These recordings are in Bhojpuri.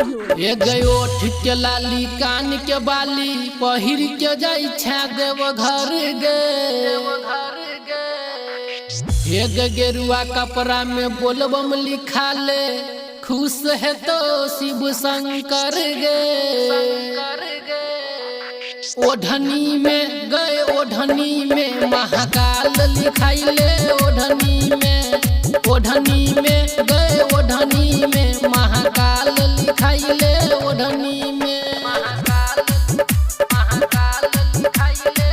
ए गयो ठीक के लाली कान के बाली पहिर के जाई छे देव घर गे एक गेरुआ कपड़ा में बोलबम लिखा ले खुश है तो शिव शंकर गे ओढ़नी में गए ओढ़नी में महाकाल लिखाई ले ओढ़नी में गए ओढ़नी में महाकाल लिखाई ले ओढ़नी में महाकाल लिखाई ले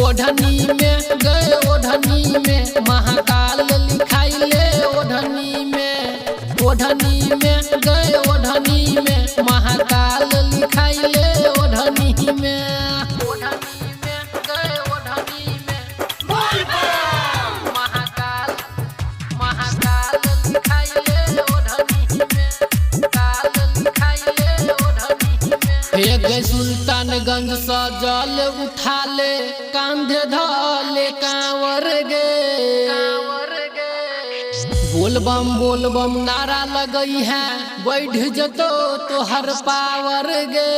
ओढ़नी में गए ओढ़नी में महाकाल लिखाई ले ओढ़नी में गए ओढ़नी में महाकाल लिखाई ले ओढ़नी में गए ओढ़नी में महाकाल लिखाई ले ओढ़नी में काल लिखाई ले ओढ़नी में एक सुल्तानगंज से जल उठा ले कांधे धले कांवर गे बोलबम नारा लगई है बैठ जतो तोहर पावर गे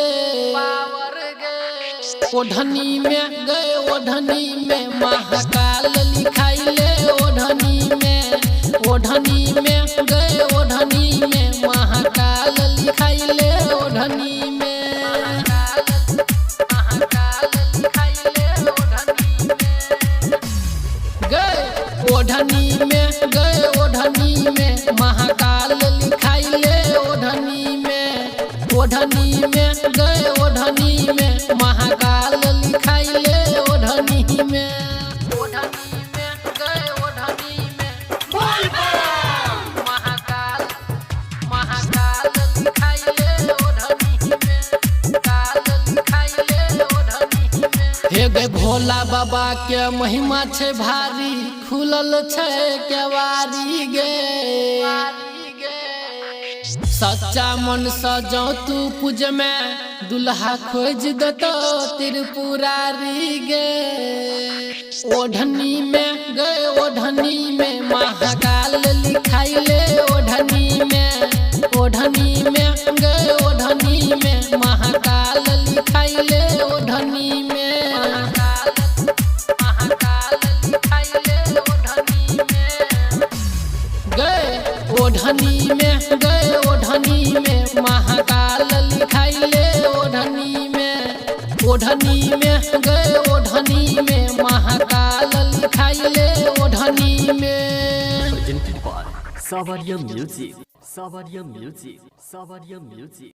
ओढ़नी में गए ओढ़नी में महाकाल लिखाई ले ओढ़नी में गए ओढ़नी में महाकाल लिखाई ले ओढ़नी में महाकाल लिखाई ले ओढ़नी में गए ओढ़नी में महाकाल लिखाई ले ओढ़नी में गए ओढ़नी में महाकाल लिखाई ले ओढ़नी में गए ओढ़नी में महाकाल लिखाई ले ओढ़नी में काल लिखाई ले ओढ़नी में हे गे भोला बाबा के महिमा छे भारी खुलल छे केवारी गे सच्चा मन सजो तू पूज में दुल्हा खोज दतो त्रिपुरारी गे ओढ़नी में गए ओढ़नी में महाकाल लिखाई ले ओढ़नी में गए ओढ़नी में महाकाल लिखाई ले ओढ़नी में महाकाल लिखाई ले ओढ़नी में गए ओढ़नी में महाकाल लिखाई ले ओढ़नी में गए ओढ़नी में महाकाल लिखाई ले ओढ़नी में Presented by Savaria Music.